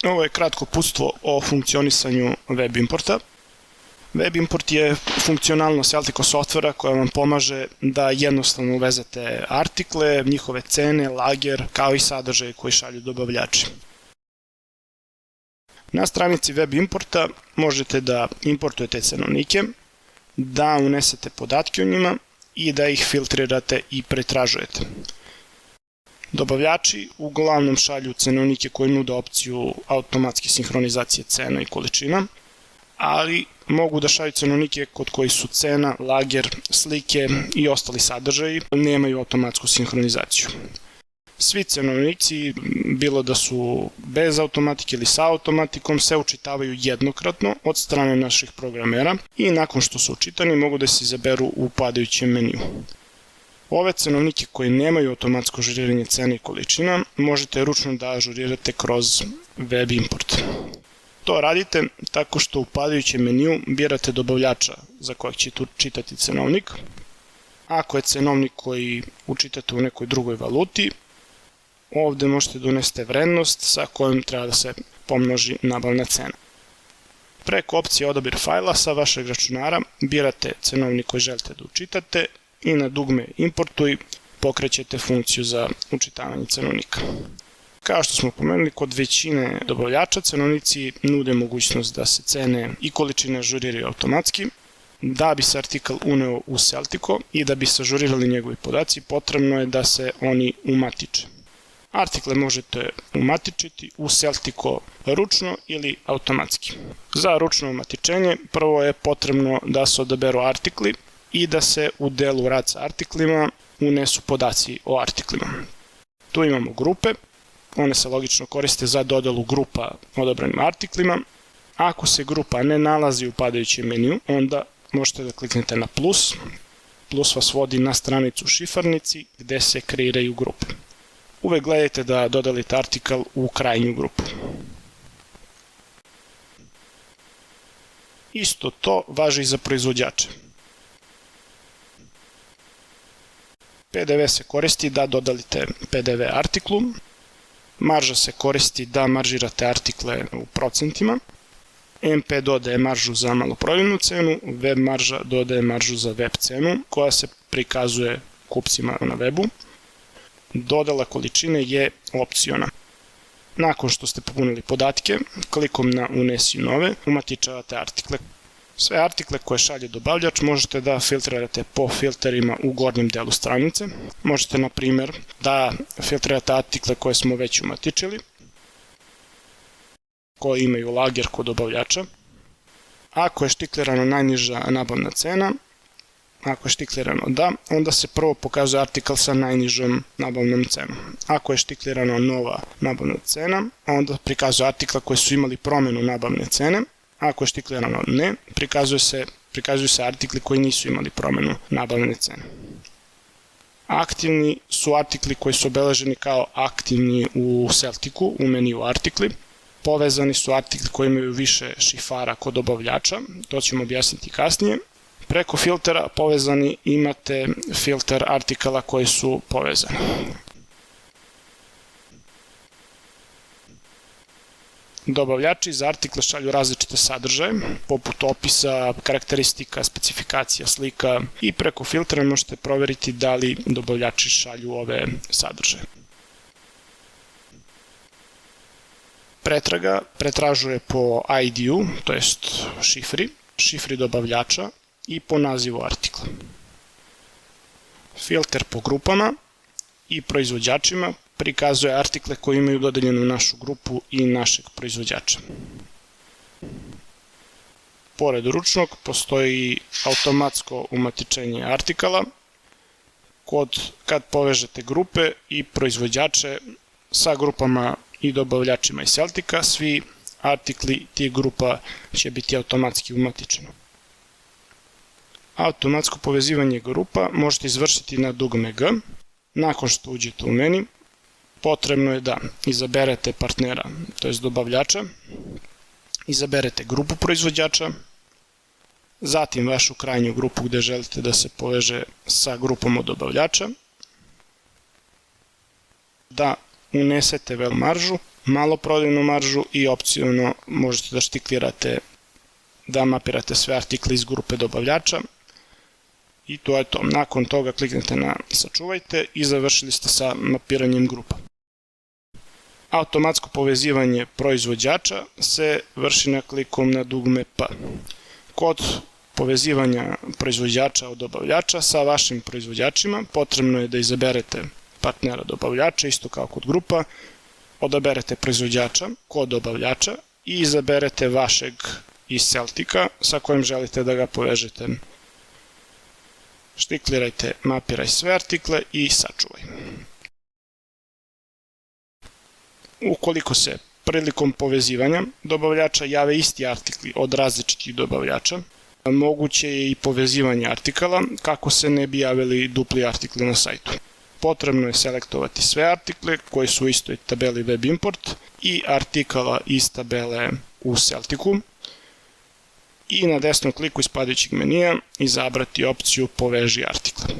Ovo je kratko uputstvo o funkcionisanju web importa. Web import je funkcionalnost Celtico softvera koja vam pomaže da jednostavno uvezete artikle, njihove cene, lager, kao i sadržaje koji šalju dobavljači. Na stranici web importa možete da importujete cenovnike, da unesete podatke o njima i da ih filtrirate i pretražujete. Dobavljači uglavnom šalju cenovnike koji nude opciju automatske sinhronizacije cena i količina, ali mogu da šalju cenovnike kod koji su cena, lager, slike i ostali sadržaji nemaju automatsku sinhronizaciju. Svi cenovnici, bilo da su bez automatike ili sa automatikom, se učitavaju jednokratno od strane naših programera i nakon što su učitani mogu da se izaberu u padajućem meniju. Ove cenovnike koji nemaju automatsko ažuriranje cena i količina možete ručno da ažurirate kroz web import. To radite tako što u padajućem meniju birate dobavljača za kojeg ćete učitati cenovnik. Ako je cenovnik koji učitate u nekoj drugoj valuti, ovde možete da unesete vrednost sa kojom treba da se pomnoži nabavna cena. Preko opcije odabir fajla sa vašeg računara birate cenovnik koji želite da učitate i na dugme Importuj pokrećete funkciju za učitavanje cenovnika. Kao što smo pomenuli, kod većine dobavljača cenovnici nude mogućnost da se cene i količine ažuriraju automatski. Da bi se artikl uneo u Celtico i da bi se ažurirali njegovi podaci, potrebno je da se oni umatiče. Artikle možete umatičiti u Celtico ručno ili automatski. Za ručno umatičenje prvo je potrebno da se odaberu artikli i da se u delu rad sa artiklima unesu podaci o artiklima. Tu imamo grupe, one se logično koriste za dodelu grupa odabranim artiklima. Ako se grupa ne nalazi u padajućem meniju, onda možete da kliknete na plus. Plus vas vodi na stranicu šifarnici gde se kreiraju grupe. Uvek gledajte da dodelite artikl u krajnju grupu. Isto to važi i za proizvođače. PDV se koristi da dodelite PDV artiklu, marža se koristi da maržirate artikle u procentima, MP dodaje maržu za maloprodajnu cenu, web marža dodaje maržu za web cenu koja se prikazuje kupcima na webu. Dodela količine je opciona. Nakon što ste popunili podatke, klikom na unesi nove, umatičavate artikle. Sve artikle koje šalje dobavljač možete da filtrirate po filterima u gornjem delu stranice. Možete, na primjer, da filtrirate artikle koje smo već umatičili, koji imaju lager kod dobavljača. Ako je štiklirano najniža nabavna cena, ako je štiklirano da, onda se prvo pokazuje artikl sa najnižom nabavnom cenom. Ako je štiklirano nova nabavna cena, onda prikazuje artikla koji su imali promenu nabavne cene. Ako je štiklirano ne, prikazuju se artikli koji nisu imali promenu nabavne cene. Aktivni su artikli koji su obeleženi kao aktivni u Celticu, u meniju artikli. Povezani su artikli koji imaju više šifara kod dobavljača, to ćemo objasniti kasnije. Preko filtera povezani imate filter artikala koji su povezani. Dobavljači za artikle šalju različite sadržaje, poput opisa, karakteristika, specifikacija, slika i preko filtera možete proveriti da li dobavljači šalju ove sadržaje. Pretraga pretražuje po ID-u, to jest šifri dobavljača i po nazivu artikla. Filter po grupama i proizvođačima prikazuje artikle koji imaju dodeljenu našu grupu i našeg proizvođača. Pored ručnog postoji automatsko umatičenje artikala. Kad povežete grupe i proizvođače sa grupama i dobavljačima iz Celtica, svi artikli tih grupa će biti automatski umatičeni. Automatsko povezivanje grupa možete izvršiti na dugme G. Nakon što uđete u meni, potrebno je da izaberete partnera, to je dobavljača, izaberete grupu proizvođača, zatim vašu krajnju grupu gde želite da se poveže sa grupom od dobavljača, da unesete web maržu maloprodajnu maržu i opciono možete da štiklirate, da mapirate sve artikle iz grupe dobavljača. I to je to. Nakon toga kliknete na sačuvajte i završili ste sa mapiranjem grupa. Automatsko povezivanje proizvođača se vrši na klikom na dugme P. Kod povezivanja proizvođača od dobavljača sa vašim proizvođačima potrebno je da izaberete partnera dobavljača, isto kao kod grupa, odaberete proizvođača kod dobavljača i izaberete vašeg iz Celtica sa kojim želite da ga povežete. Štiklirajte mapiraj sve artikle i sačuvaj. Ukoliko se prilikom povezivanja dobavljača jave isti artikli od različitih dobavljača, moguće je i povezivanje artikala kako se ne bi javili dupli artikli na sajtu. Potrebno je selektovati sve artikle koji su u istoj tabeli Web Import i artikala iz tabele u Celticu i na desnom kliku iz padajućeg menija izabrati opciju Poveži artikle.